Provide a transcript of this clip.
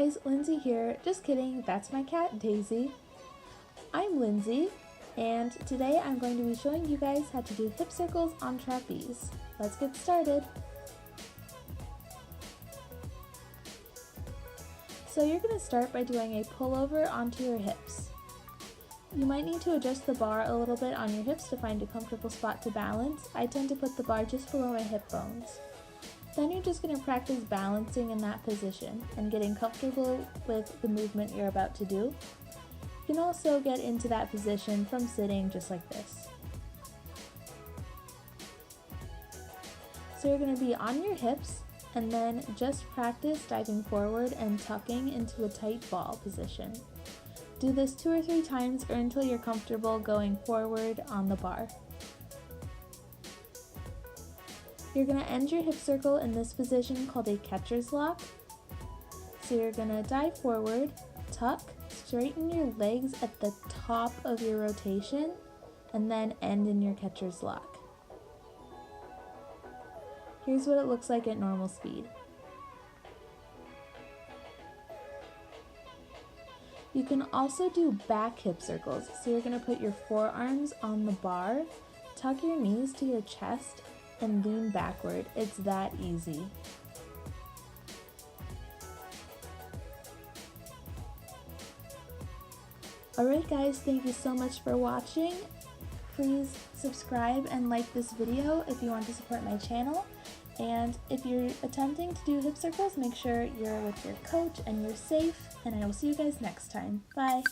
guys, Lindsay here. Just kidding, that's my cat Daisy. I'm Lindsay, and today I'm going to be showing you guys how to do hip circles on trapeze. Let's get started. So you're going to start by doing a pullover onto your hips. You might need to adjust the bar a little bit on your hips to find a comfortable spot to balance. I tend to put the bar just below my hip bones. Then you're just going to practice balancing in that position and getting comfortable with the movement you're about to do. You can also get into that position from sitting just like this. So you're going to be on your hips and then just practice diving forward and tucking into a tight ball position. Do this 2 or 3 times or until you're comfortable going forward on the bar. You're going to end your hip circle in this position called a catcher's lock. So you're going to dive forward, tuck, straighten your legs at the top of your rotation, and then end in your catcher's lock. Here's what it looks like at normal speed. You can also do back hip circles. So you're going to put your forearms on the bar, tuck your knees to your chest, and lean backward. It's that easy. Alright guys, thank you so much for watching. Please subscribe and like this video if you want to support my channel. And if you're attempting to do hip circles, make sure you're with your coach and you're safe. And I will see you guys next time. Bye!